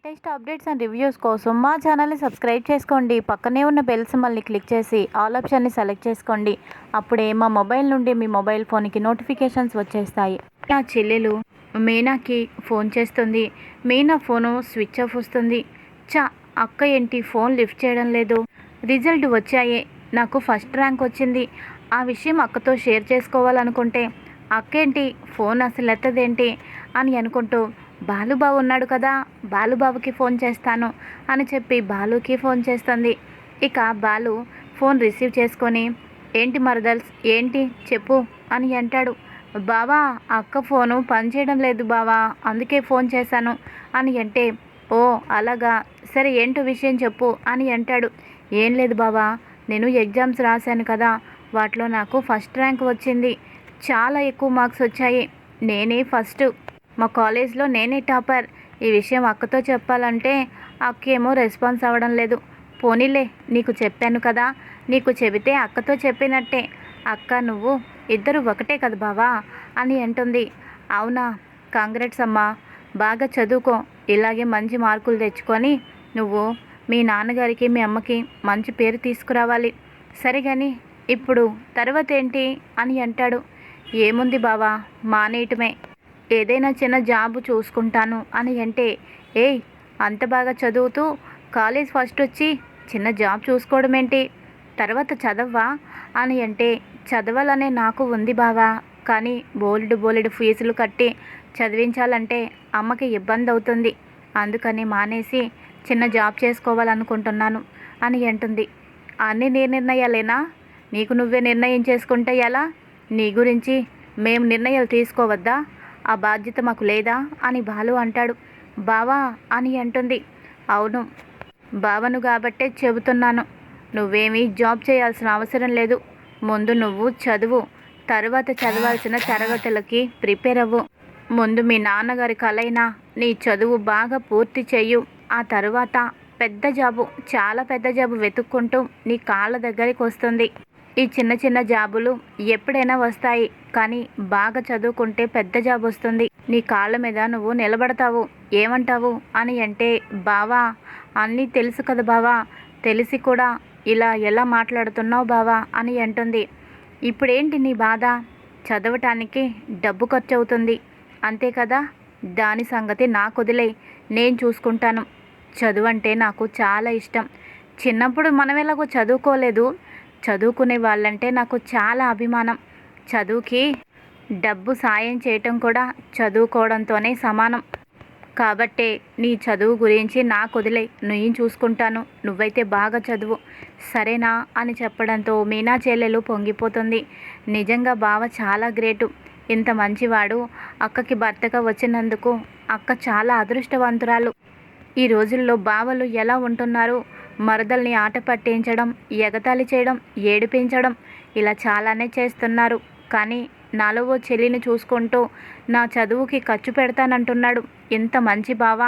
Latest updates and reviews కోసం మా ఛానల్ని సబ్స్క్రైబ్ చేసుకోండి. పక్కనే ఉన్న బెల్ సింబల్ని క్లిక్ చేసి ఆల్ ఆప్షన్ని సెలెక్ట్ చేసుకోండి. అప్పుడే మా మొబైల్ నుండి మీ మొబైల్ ఫోన్కి నోటిఫికేషన్స్ వచ్చేస్తాయి. నా చెల్లెలు మీనాకి ఫోన్ చేస్తుంది. మీనా ఫోను స్విచ్ ఆఫ్ వస్తుంది. అక్క ఏంటి ఫోన్ లిఫ్ట్ చేయడం లేదు? రిజల్ట్ వచ్చాయే, నాకు ఫస్ట్ ర్యాంక్ వచ్చింది. ఆ విషయం అక్కతో షేర్ చేసుకోవాలనుకుంటే అక్కేంటి ఫోన్ అసలు ఎత్తదేంటి అని అనుకుంటూ బాలుబాబు ఉన్నాడు కదా, బాలుబాబుకి ఫోన్ చేస్తాను అని చెప్పి బాలుకి ఫోన్ చేస్తుంది. ఇక బాలు ఫోన్ రిసీవ్ చేసుకొని ఏంటి మరదల్స్ ఏంటి చెప్పు అని అంటాడు. బావా అక్క ఫోను పనిచేయడం లేదు బావా, అందుకే ఫోన్ చేశాను అని అంటే, ఓ అలాగా, సరే ఏంటో విషయం చెప్పు అని అంటాడు. ఏం లేదు బావా, నేను ఎగ్జామ్స్ రాశాను కదా, వాటిలో నాకు ఫస్ట్ ర్యాంక్ వచ్చింది. చాలా ఎక్కువ మార్క్స్ వచ్చాయి. నేనే ఫస్ట్, మా కాలేజ్లో నేనే టాపర్. ఈ విషయం అక్కతో చెప్పాలంటే అక్కేమో రెస్పాన్స్ అవ్వడం లేదు. పోనీలే, నీకు చెప్పాను కదా, నీకు చెబితే అక్కతో చెప్పినట్టే. అక్క నువ్వు ఇద్దరు ఒకటే కదా బావా అని అంటుంది. అవునా, కాంగ్రెట్స్ అమ్మా, బాగా చదువుకో, ఇలాగే మంచి మార్కులు తెచ్చుకొని నువ్వు మీ నాన్నగారికి మీ అమ్మకి మంచి పేరు తీసుకురావాలి. సరే కానీ ఇప్పుడు తర్వాత ఏంటి అని అంటాడు. ఏముంది బావా, మానేయటమే, ఏదైనా చిన్న జాబు చూసుకుంటాను అని అంటే, ఏయ్ అంత బాగా చదువుతూ కాలేజ్ ఫస్ట్ వచ్చి చిన్న జాబ్ చూసుకోవడం ఏంటి, తర్వాత చదవ్వా అని అంటే, చదవాలనే నాకు ఉంది బావా, కానీ బోలెడు ఫీజులు కట్టి చదివించాలంటే అమ్మకి ఇబ్బంది అవుతుంది, అందుకని మానేసి చిన్న జాబ్ చేసుకోవాలనుకుంటున్నాను అని అంటుంది. అన్నీ నీ నిర్ణయాలేనా? నీకు నువ్వే నిర్ణయం చేసుకుంటే ఎలా? నీ గురించి మేము నిర్ణయాలు తీసుకోవద్దా? ఆ బాధ్యత మాకు లేదా అని బాలు అంటాడు. బావా అని అంటుంది. అవును బావను కాబట్టే చెబుతున్నాను, నువ్వేమీ జాబ్ చేయాల్సిన అవసరం లేదు. ముందు నువ్వు చదువు, తర్వాత చదవాల్సిన తరగతులకి ప్రిపేర్ అవ్వు. ముందు మీ నాన్నగారి కలైనా నీ చదువు బాగా పూర్తి చెయ్యు. ఆ తరువాత పెద్ద జాబు, చాలా పెద్ద జాబు వెతుక్కుంటూ నీ కాళ్ళ దగ్గరికి వస్తుంది. ఈ చిన్న చిన్న జాబులు ఎప్పుడైనా వస్తాయి, కానీ బాగా చదువుకుంటే పెద్ద జాబ్ వస్తుంది. నీ కాళ్ళ మీద నువ్వు నిలబడతావు. ఏమంటావు అని అంటే, బావా అన్నీ తెలుసు కదా బావా, తెలిసి కూడా ఇలా ఎలా మాట్లాడుతున్నావు బావా అని అంటుంది. ఇప్పుడేంటి నీ బాధ? చదవటానికి డబ్బు ఖర్చు అవుతుంది అంతే కదా, దాని సంగతి నాకు వదిలే, నేను చూసుకుంటాను. చదువు అంటే నాకు చాలా ఇష్టం. చిన్నప్పుడు మనం ఎలాగో చదువుకోలేదు, చదువుకునే వాళ్ళంటే నాకు చాలా అభిమానం. చదువుకి డబ్బు సాయం చేయటం కూడా చదువుకోవడంతోనే సమానం. కాబట్టే నీ చదువు గురించి నాకు వదిలే, నేను చూసుకుంటాను, నువ్వైతే బాగా చదువు సరేనా అని చెప్పడంతో మీనా చెల్లెలు పొంగిపోతుంది. నిజంగా బావ చాలా గ్రేటు. ఇంత మంచివాడు అక్కకి భర్తగా వచ్చినందుకు అక్క చాలా అదృష్టవంతురాలు. ఈ రోజుల్లో బావలు ఎలా ఉంటున్నారు? మరదల్ని ఆట పట్టించడం, ఎగతాళి చేయడం, ఏడిపించడం, ఇలా చాలానే చేస్తున్నారు. కానీ నాలో ఓ చెల్లిని చూసుకుంటూ నా చదువుకి ఖర్చు పెడతానంటున్నాడు. ఇంత మంచి బావ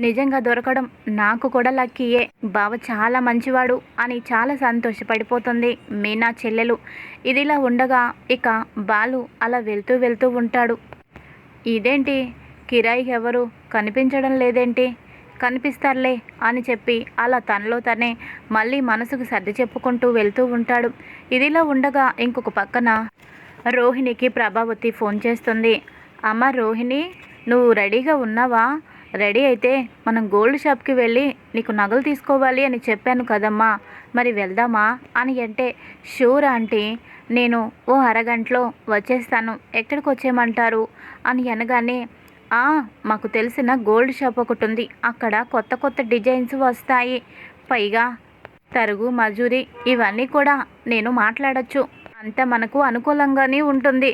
నిజంగా దొరకడం నాకు కూడా లక్కీయే. బావ చాలా మంచివాడు అని చాలా సంతోషపడిపోతుంది మీనా చెల్లెలు. ఇదిలా ఉండగా ఇక బాలు అలా వెళ్తూ ఉంటాడు. ఇదేంటి, కిరాయికి ఎవరు కనిపించడం లేదేంటి, కనిపిస్తారులే అని చెప్పి అలా తనలో తనే మళ్ళీ మనసుకు సర్ది చెప్పుకుంటూ వెళ్తూ ఉంటాడు. ఇదిలా ఉండగా ఇంకొక పక్కన రోహిణికి ప్రభావతి ఫోన్ చేస్తుంది. అమ్మ రోహిణి, నువ్వు రెడీగా ఉన్నావా? రెడీ అయితే మనం గోల్డ్ షాప్కి వెళ్ళి నీకు నగలు తీసుకోవాలి అని చెప్పాను కదమ్మా, మరి వెళ్దామా అని అంటే, షూర్ ఆంటీ, నేను ఓ అరగంటలో వచ్చేస్తాను, ఎక్కడికి వచ్చేయమంటారు అని అనగానే, మాకు తెలిసిన గోల్డ్ షాప్ ఒకటి ఉంది, అక్కడ కొత్త కొత్త డిజైన్స్ వస్తాయి, పైగా తరుగు మజూరి ఇవన్నీ కూడా నేను మాట్లాడచ్చు, అంతా మనకు అనుకూలంగానే ఉంటుంది,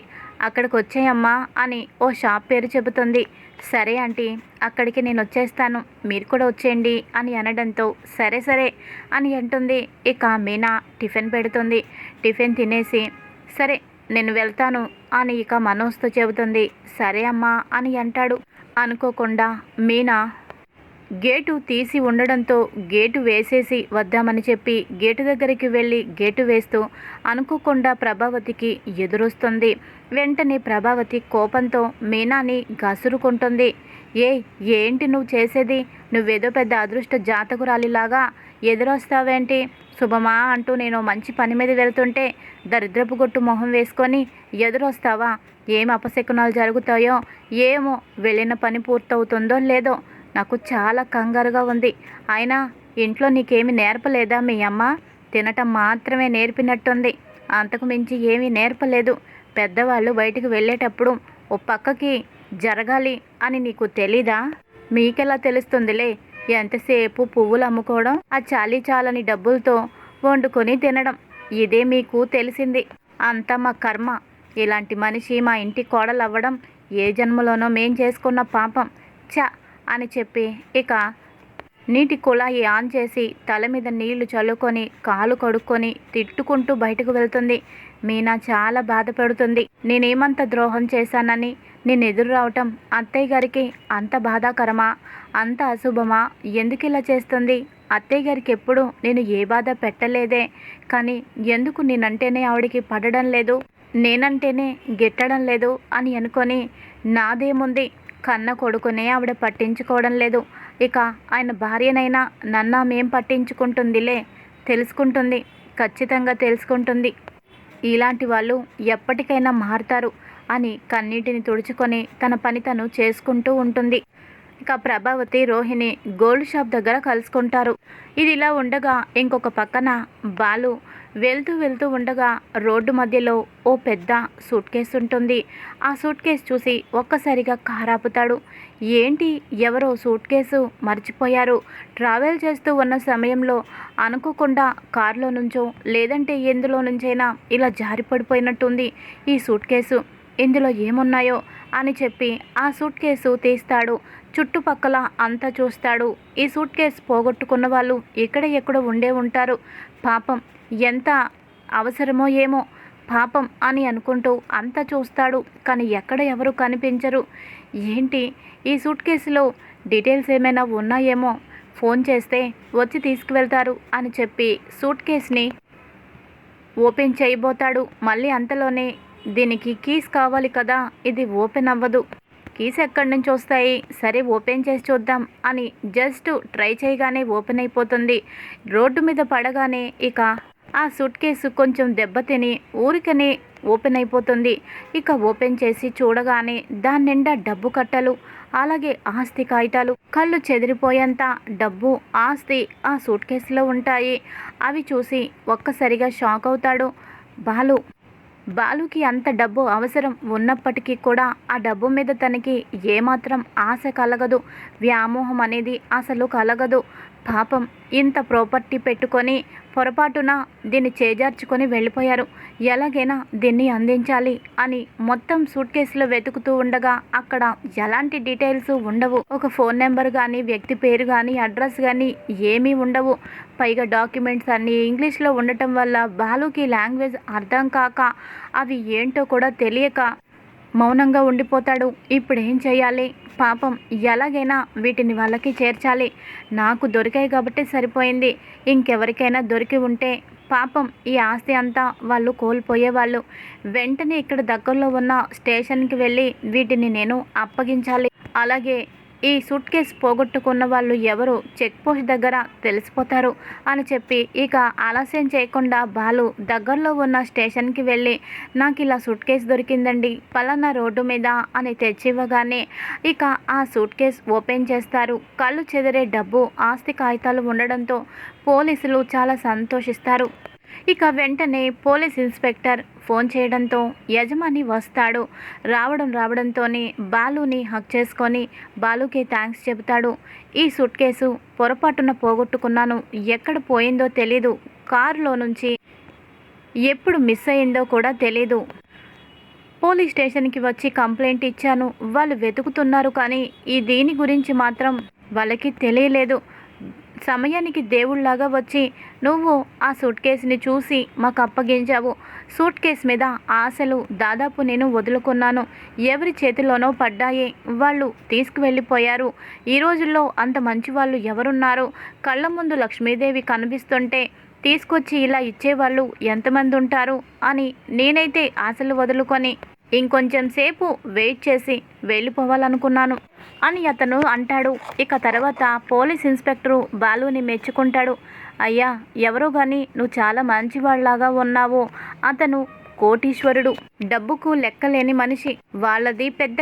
అక్కడికి వచ్చేయమ్మా అని ఓ షాప్ పేరు చెబుతుంది. సరే ఆంటీ, అక్కడికి నేను వచ్చేస్తాను, మీరు కూడా వచ్చేయండి అని అనడంతో సరే అని అంటుంది. ఇక మీనా టిఫిన్ పెడుతుంది. టిఫిన్ తినేసి సరే నేను వెళ్తాను అని ఇక మనోజ్తో చెబుతుంది. సరే అమ్మా అని అంటాడు. అనుకోకుండా మీనా గేటు తీసి ఉండడంతో గేటు వేసేసి వద్దామని చెప్పి గేటు దగ్గరికి వెళ్ళి గేటు వేస్తూ అనుకోకుండా ప్రభావతికి ఎదురొస్తుంది. వెంటనే ప్రభావతి కోపంతో మీనాని గసురుకుంటుంది. ఏయ్, ఏంటి నువ్వు చేసేది? నువ్వేదో పెద్ద అదృష్ట జాతకురాలిలాగా ఎదురొస్తావేంటి? శుభమా అంటూ నేను మంచి పని మీద వెళ్తుంటే దరిద్రపు గొట్టు మొహం వేసుకొని ఎదురొస్తావా? ఏం అపశకునాలు జరుగుతాయో ఏమో, వెళ్ళిన పని పూర్తవుతుందో లేదో నాకు చాలా కంగారుగా ఉంది. అయినా ఇంట్లో నీకేమి నేర్పలేదా మీ అమ్మ? తినటం మాత్రమే నేర్పినట్టుంది, అంతకు మించి ఏమీ నేర్పలేదు. పెద్దవాళ్ళు బయటికి వెళ్ళేటప్పుడు ఓ పక్కకి జరగాలి అని నీకు తెలీదా? మీకెలా తెలుస్తుందిలే. ఎంతసేపు పువ్వులు అమ్ముకోవడం, ఆ చాలీ చాలని డబ్బులతో వండుకొని తినడం, ఇదే మీకు తెలిసింది. అంతా మా కర్మ. ఇలాంటి మనిషి మా ఇంటి కోడలవ్వడం ఏ జన్మలోనో మేం చేసుకున్న పాపం. చ అని చెప్పి ఇక నీటి కుళాయి ఆన్ చేసి తల మీద నీళ్లు చల్లుకొని కాలు కడుక్కొని తిట్టుకుంటూ బయటకు వెళ్తుంది. మీనా చాలా బాధపడుతుంది. నేనేమంత ద్రోహం చేశానని నేను ఎదురు రావటం అత్తయ్య గారికి అంత బాధాకరమా, అంత అశుభమా? ఎందుకు ఇలా చేస్తుంది? అత్తయ్య గారికి ఎప్పుడు నేను ఏ బాధ పెట్టలేదే, కానీ ఎందుకు నేనంటేనే ఆవిడికి పడడం లేదు, నేనంటేనే గిట్టడం లేదు అని అనుకొని నాదేముంది, కన్న కొడుకునే ఆవిడ పట్టించుకోవడం లేదు, ఇక ఆయన భార్యనైనా నన్నామేం పట్టించుకుంటుందిలే. తెలుసుకుంటుంది, ఖచ్చితంగా తెలుసుకుంటుంది. ఇలాంటి వాళ్ళు ఎప్పటికైనా మారుతారు అని కన్నీటిని తుడుచుకొని తన పని తను చేసుకుంటూ ఉంటుంది. ఇక ప్రభావతి రోహిణి గోల్డ్ షాప్ దగ్గర కలుసుకుంటారు. ఇది ఇలా ఉండగా ఇంకొక పక్కన బాలు వెళ్తూ ఉండగా రోడ్డు మధ్యలో ఓ పెద్ద సూట్ కేసు ఉంటుంది. ఆ సూట్ కేసు చూసి ఒక్కసారిగా కారాపుతాడు. ఏంటి, ఎవరో సూట్ కేసు మర్చిపోయారు. ట్రావెల్ చేస్తూ ఉన్న సమయంలో అనుకోకుండా కారులో నుంచో లేదంటే ఎందులో నుంచైనా ఇలా జారి పడిపోయినట్టుంది ఈ సూట్ కేసు. ఇందులో ఏమున్నాయో అని చెప్పి ఆ సూట్ కేసు తీస్తాడు. చుట్టుపక్కల అంతా చూస్తాడు. ఈ సూట్ కేసు పోగొట్టుకున్న వాళ్ళు ఎక్కడో ఉండే ఉంటారు. పాపం, ఎంత అవసరమో ఏమో పాపం అని అనుకుంటూ అంతా చూస్తాడు. కానీ ఎక్కడ ఎవరు కనిపించరు. ఏంటి, ఈ సూట్ కేసులో డీటెయిల్స్ ఏమైనా ఉన్నాయేమో, ఫోన్ చేస్తే వచ్చి తీసుకువెళ్తారు అని చెప్పి సూట్ కేసుని ఓపెన్ చేయబోతాడు. మళ్ళీ అంతలోనే దీనికి కీస్ కావాలి కదా, ఇది ఓపెన్ అవ్వదు. కీస్ ఎక్కడి నుంచి వస్తాయి, సరే ఓపెన్ చేసి చూద్దాం అని జస్ట్ ట్రై చేయగానే ఓపెన్ అయిపోతుంది. రోడ్డు మీద పడగానే ఇక ఆ సూట్ కేసు కొంచెం దెబ్బతిని ఊరికనే ఓపెన్ అయిపోతుంది. ఇక ఓపెన్ చేసి చూడగానే దాని నిండా డబ్బు కట్టలు, అలాగే ఆస్తి కాగితాలు, కళ్ళు చెదిరిపోయేంత డబ్బు ఆస్తి ఆ సూట్ కేసులో ఉంటాయి. అవి చూసి ఒక్కసారిగా షాక్ అవుతాడు బాలు. బాలుకి అంత డబ్బు అవసరం ఉన్నప్పటికీ కూడా ఆ డబ్బు మీద తనకి ఏమాత్రం ఆశ కలగదు, వ్యామోహం అనేది అసలు కలగదు. పాపం, ఇంత ప్రాపర్టీ పెట్టుకొని పొరపాటున దీన్ని చేజార్చుకొని వెళ్ళిపోయారు. ఎలాగైనా దీన్ని అందించాలి అని మొత్తం సూట్ కేసులో వెతుకుతూ ఉండగా అక్కడ ఎలాంటి డీటెయిల్స్ ఉండవు. ఒక ఫోన్ నెంబర్ కానీ, వ్యక్తి పేరు కానీ, అడ్రస్ కానీ ఏమీ ఉండవు. పైగా డాక్యుమెంట్స్ అన్నీ ఇంగ్లీష్లో ఉండటం వల్ల బాలుకి లాంగ్వేజ్ అర్థం కాక అవి ఏంటో కూడా తెలియక మౌనంగా ఉండిపోతాడు. ఇప్పుడు ఏం చేయాలి? పాపం, ఎలాగైనా వీటిని వాళ్ళకి చేర్చాలి. నాకు దొరికాయి కాబట్టి సరిపోయింది. ఇంకెవరికైనా దొరికి ఉంటే పాపం ఈ ఆస్తి అంతా వాళ్ళు కోల్పోయేవాళ్ళు. వెంటనే ఇక్కడ దగ్గరలో ఉన్న స్టేషన్కి వెళ్ళి వీటిని నేను అప్పగించాలి. అలాగే ఈ సూట్ కేసు పోగొట్టుకున్న వాళ్ళు ఎవరు చెక్ పోస్ట్ దగ్గర తెలిసిపోతారు అని చెప్పి ఇక ఆలస్యం చేయకుండా బాలు దగ్గరలో ఉన్న స్టేషన్కి వెళ్ళి, నాకు ఇలా సూట్ కేసు దొరికిందండి పలానా రోడ్డు మీద అని తెచ్చివ్వగానే ఇక ఆ సూట్ కేసు ఓపెన్ చేస్తారు. కళ్ళు చెదిరే డబ్బు, ఆస్తి కాగితాలు ఉండడంతో పోలీసులు చాలా సంతోషిస్తారు. ఇక వెంటనే పోలీస్ ఇన్స్పెక్టర్ ఫోన్ చేయడంతో యజమాని వస్తాడు. రావడంతోనే బాలుని హక్ చేసుకొని బాలుకి థ్యాంక్స్ చెబుతాడు. ఈ సూట్ కేసు పొరపాటున పోగొట్టుకున్నాను, ఎక్కడ పోయిందో తెలీదు, కారులో నుంచి ఎప్పుడు మిస్ అయిందో కూడా తెలీదు. పోలీస్ స్టేషన్కి వచ్చి కంప్లైంట్ ఇచ్చాను, వాళ్ళు వెతుకుతున్నారు, కానీ ఈ దీని గురించి మాత్రం వాళ్ళకి తెలియలేదు. సమయానికి దేవుళ్లాగా వచ్చి నువ్వు ఆ సూట్ కేసుని చూసి మాకు అప్పగించావు. సూట్ కేసు మీద ఆశలు దాదాపు నేను వదులుకున్నాను. ఎవరి చేతిలోనో పడ్డాయి, వాళ్ళు తీసుకువెళ్ళిపోయారు. ఈ రోజుల్లో అంత మంచి వాళ్ళు ఎవరున్నారు? కళ్ళ ముందు లక్ష్మీదేవి కనిపిస్తుంటే తీసుకొచ్చి ఇలా ఇచ్చేవాళ్ళు ఎంతమంది ఉంటారు అని నేనైతే ఆశలు వదులుకొని ఇంకొంచెం సేపు వెయిట్ చేసి వెళ్ళిపోవాలనుకున్నాను అని అతను అంటాడు. ఇక తర్వాత పోలీస్ ఇన్స్పెక్టరు బాలుని మెచ్చుకుంటాడు. అయ్యా, ఎవరో కానీ నువ్వు చాలా మంచివాళ్లాగా ఉన్నావు. అతను కోటీశ్వరుడు, డబ్బుకు లెక్కలేని మనిషి. వాళ్ళది పెద్ద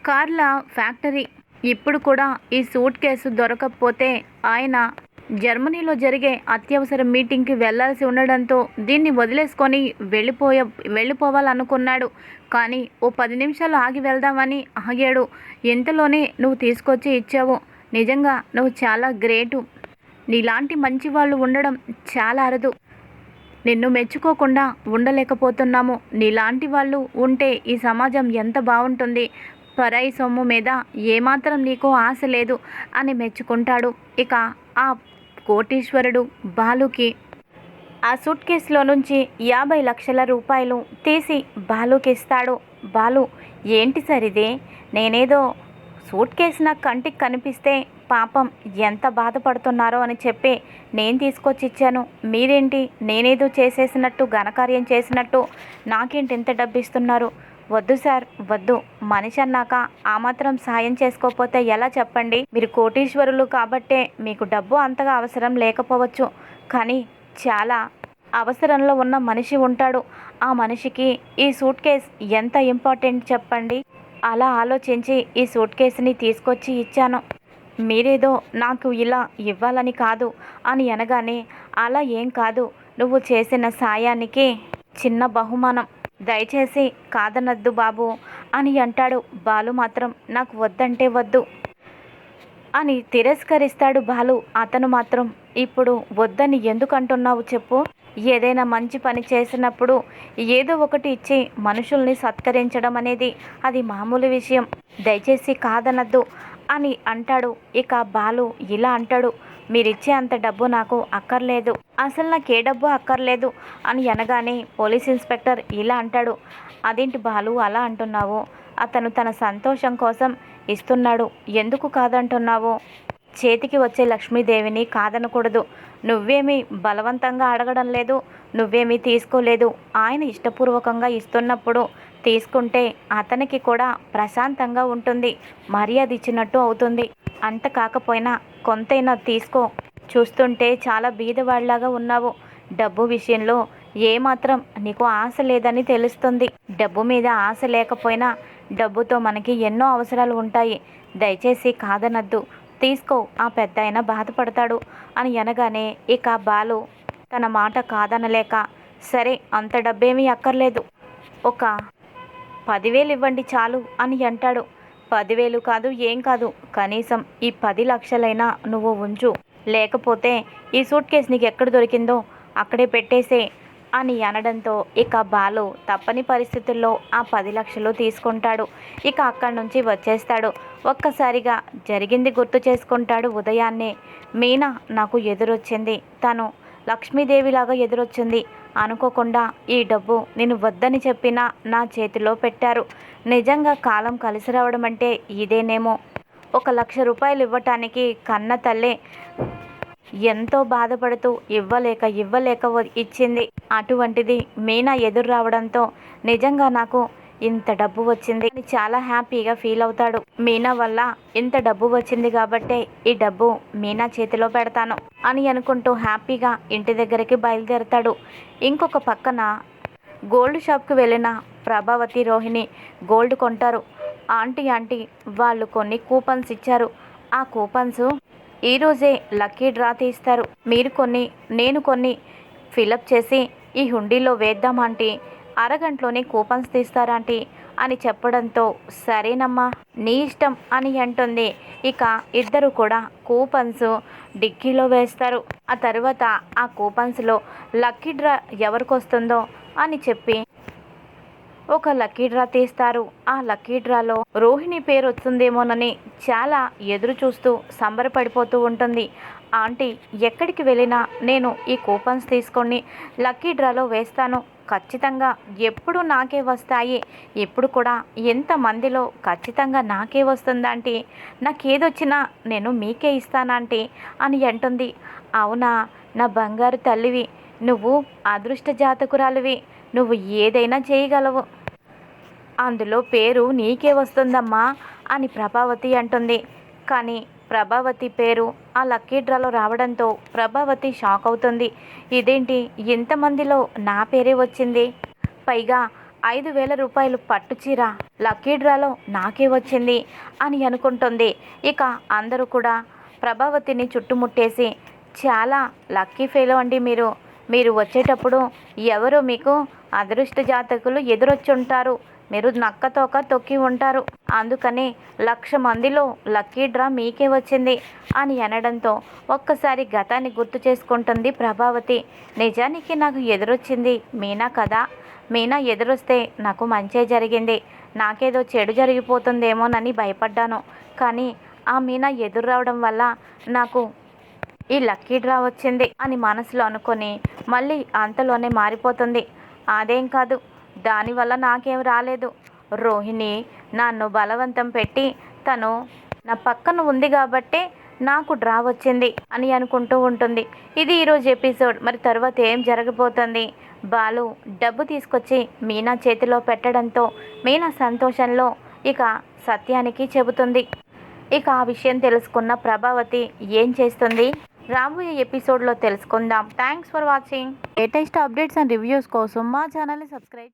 కార్ల ఫ్యాక్టరీ. ఇప్పుడు కూడా ఈ సూట్ కేసు దొరకకపోతే ఆయన జర్మనీలో జరిగే అత్యవసర మీటింగ్కి వెళ్లాల్సి ఉండడంతో దీన్ని వదిలేసుకొని వెళ్ళిపోవాలనుకున్నాడు. కానీ ఓ 10 నిమిషాలు ఆగి వెళ్దామని ఆగాడు. ఇంతలోనే నువ్వు తీసుకొచ్చి ఇచ్చావు. నిజంగా నువ్వు చాలా గ్రేటు. నీలాంటి మంచి వాళ్ళు ఉండడం చాలా అరుదు. నిన్ను మెచ్చుకోకుండా ఉండలేకపోతున్నాము. నీలాంటి వాళ్ళు ఉంటే ఈ సమాజం ఎంత బాగుంటుంది. పరాయి సొమ్ము మీద ఏమాత్రం నీకు ఆశ లేదు అని మెచ్చుకుంటాడు. ఇక ఆ కోటీశ్వరుడు బాలుకి ఆ సూట్ కేసులో నుంచి 50 లక్షల రూపాయలు తీసి బాలుకి ఇస్తాడు. బాలు, ఏంటి సార్ ఇది? నేనేదో సూట్ కేసు నా కంటికి కనిపిస్తే పాపం ఎంత బాధపడుతున్నారో అని చెప్పి నేను తీసుకొచ్చి ఇచ్చాను. మీరేంటి నేనేదో చేసేసినట్టు, ఘనకార్యం చేసినట్టు నాకేంటి ఇంత డబ్బు ఇస్తున్నారు? వద్దు సార్, వద్దు. మనిషి అన్నాక ఆ మాత్రం సాయం చేసుకోకపోతే ఎలా చెప్పండి? మీరు కోటీశ్వరులు కాబట్టే మీకు డబ్బు అంతగా అవసరం లేకపోవచ్చు. కానీ చాలా అవసరంలో ఉన్న మనిషి ఉంటాడు. ఆ మనిషికి ఈ సూట్ కేస్ ఎంత ఇంపార్టెంట్ చెప్పండి? అలా ఆలోచించి ఈ సూట్ కేసుని తీసుకొచ్చి ఇచ్చాను. మీరేదో నాకు ఇలా ఇవ్వాలని కాదు అని అనగానే, అలా ఏం కాదు, నువ్వు చేసిన సాయానికి చిన్న బహుమానం. దయచేసి కాదనద్దు బాబు అని అంటాడు. బాలు మాత్రం నాకు వద్దంటే వద్దు అని తిరస్కరిస్తాడు బాలు. అతను మాత్రం, ఇప్పుడు వద్దని ఎందుకు అంటున్నావు చెప్పు? ఏదైనా మంచి పని చేసినప్పుడు ఏదో ఒకటి ఇచ్చి మనుషుల్ని సత్కరించడం అనేది అది మామూలు విషయం. దయచేసి కాదనద్దు అని అంటాడు. ఇక బాలు ఇలా అంటాడు, మీరిచ్చే అంత డబ్బు నాకు అక్కర్లేదు. అసలు నాకు ఏ డబ్బు అక్కర్లేదు అని అనగానే పోలీస్ ఇన్స్పెక్టర్ ఇలా అంటాడు, అదేంటి బాలు అలా అంటున్నావు? అతను తన సంతోషం కోసం ఇస్తున్నాడు, ఎందుకు కాదంటున్నావు? చేతికి వచ్చే లక్ష్మీదేవిని కాదనకూడదు. నువ్వేమీ బలవంతంగా అడగడం లేదు, నువ్వేమీ తీసుకోలేదు. ఆయన ఇష్టపూర్వకంగా ఇస్తున్నప్పుడు తీసుకుంటే అతనికి కూడా ప్రశాంతంగా ఉంటుంది, మర్యాద ఇచ్చినట్టు అవుతుంది. అంత కాకపోయినా కొంతైనా తీసుకో. చూస్తుంటే చాలా బీదవాళ్లాగా ఉన్నావు. డబ్బు విషయంలో ఏమాత్రం నీకు ఆశ లేదని తెలుస్తుంది. డబ్బు మీద ఆశ లేకపోయినా డబ్బుతో మనకి ఎన్నో అవసరాలు ఉంటాయి. దయచేసి కాదనద్దు, తీసుకో, ఆ పెద్దాయన బాధపడతాడు అని అనగానే ఇక బాలు తన మాట కాదనలేక, సరే అంత డబ్బేమీ అక్కర్లేదు, ఒక 10,000 ఇవ్వండి చాలు అని అంటాడు. 10,000 కాదు, ఏం కాదు, కనీసం ఈ 10 లక్షలైనా నువ్వు ఉంచు. లేకపోతే ఈ సూట్ కేసు నీకు ఎక్కడ దొరికిందో అక్కడే పెట్టేసే అని అనడంతో ఇక బాలు తప్పని పరిస్థితుల్లో ఆ 10 లక్షలు తీసుకుంటాడు. ఇక అక్కడి నుంచి వచ్చేస్తాడు. ఒక్కసారిగా జరిగింది గుర్తు చేసుకుంటాడు. ఉదయాన్నే మీనా నాకు ఎదురొచ్చింది, తను లక్ష్మీదేవిలాగా ఎదురొచ్చింది. అనుకోకుండా ఈ డబ్బు నేను వద్దని చెప్పినా నా చేతిలో పెట్టారు. నిజంగా కాలం కలిసి రావడం అంటే ఇదేనేమో. 1,00,000 రూపాయలు ఇవ్వటానికి కన్న తల్లే ఎంతో బాధపడుతూ ఇవ్వలేక ఇచ్చింది. అటువంటిది మీనా ఎదురు రావడంతో నిజంగా నాకు ఇంత డబ్బు వచ్చింది అని చాలా హ్యాపీగా ఫీల్ అవుతాడు. మీనా వల్ల ఇంత డబ్బు వచ్చింది కాబట్టే ఈ డబ్బు మీనా చేతిలో పెడతాను అని అనుకుంటూ హ్యాపీగా ఇంటి దగ్గరికి బయలుదేరతాడు. ఇంకొక పక్కన గోల్డ్ షాప్కి వెళ్ళిన ప్రభావతి, రోహిణి గోల్డ్ కొంటారు. ఆంటీ వాళ్ళు కొన్ని కూపన్స్ ఇచ్చారు. ఆ కూపన్స్ ఈరోజే లక్కీ డ్రా తీస్తారు. మీరు కొన్ని, నేను కొన్ని ఫిలప్ చేసి ఈ హుండీలో వేద్దాం ఆంటీ, అరగంటలోనే కూపన్స్ తీస్తారాంటీ అని చెప్పడంతో సరేనమ్మా నీ ఇష్టం అని అంటుంది. ఇక ఇద్దరు కూడా కూపన్స్ డిక్కీలో వేస్తారు. ఆ తర్వాత ఆ కూపన్స్లో లక్కీ డ్రా ఎవరికి వస్తుందో అని చెప్పి ఒక లక్కీ డ్రా తీస్తారు. ఆ లక్కీ డ్రాలో రోహిణి పేరు వస్తుందేమోనని చాలా ఎదురు చూస్తూ సంబరపడిపోతూ ఉంటుంది. ఆంటీ, ఎక్కడికి వెళ్ళినా నేను ఈ కూపన్స్ తీసుకొని లక్కీ డ్రాలో వేస్తాను, ఖచ్చితంగా ఎప్పుడు నాకే వస్తాయి, ఇప్పుడు కూడా ఎంతమందిలో ఖచ్చితంగా నాకే వస్తుందంటే, నాకేదొచ్చినా నేను మీకే ఇస్తానంటే అని అంటుంది. అవునా నా బంగారు తల్లివి, నువ్వు అదృష్ట జాతకురాలివి, నువ్వు ఏదైనా చేయగలవు. అందులో పేరు నీకే వస్తుందమ్మా అని ప్రభావతి అంటుంది. కానీ ప్రభావతి పేరు ఆ లక్కీ డ్రాలో రావడంతో ప్రభావతి షాక్ అవుతుంది. ఇదేంటి ఇంతమందిలో నా పేరే వచ్చింది, పైగా 5,000 రూపాయలు పట్టుచీర లక్కీ డ్రాలో నాకే వచ్చింది అని అనుకుంటుంది. ఇక అందరూ కూడా ప్రభావతిని చుట్టుముట్టేసి, చాలా లక్కీ ఫెలో అండి మీరు, మీరు వచ్చేటప్పుడు ఎవరో మీకు అదృష్ట జాతకులు ఎదురొచ్చుంటారు, మీరు నక్కతోక తొక్కి ఉంటారు, అందుకని 1,00,000 మందిలో లక్కీ డ్రా మీకే వచ్చింది అని అనడంతో ఒక్కసారి గతాన్ని గుర్తు చేసుకుంటుంది ప్రభావతి. నిజానికి నాకు ఎదురొచ్చింది మీనా కదా, మీనా ఎదురొస్తే నాకు మంచే జరిగింది, నాకేదో చెడు జరిగిపోతుందేమోనని భయపడ్డాను, కానీ ఆ మీనా ఎదురు రావడం వల్ల నాకు ఈ లక్కీ డ్రా వచ్చింది అని మనసులో అనుకొని మళ్ళీ అంతలోనే మారిపోతుంది. అదేం కాదు, దానివల్ల నాకేం రాలేదు, రోహిణి నన్ను బలవంతం పెట్టి తను నా పక్కన ఉంది కాబట్టే నాకు డ్రా వచ్చింది అని అనుకుంటూ ఉంటుంది. ఇది ఈరోజు ఎపిసోడ్. మరి తర్వాత ఏం జరగబోతుంది? బాలు డబ్బు తీసుకొచ్చి మీనా చేతిలో పెట్టడంతో మీనా సంతోషంలో ఇక సత్యానికి చెబుతుంది. ఇక ఆ విషయం తెలుసుకున్న ప్రభావతి ఏం చేస్తుంది రాబోయే ఎపిసోడ్లో తెలుసుకుందాం. Thanks for watching. Latest updates and reviews కోసం మా ఛానల్ని సబ్స్క్రైబ్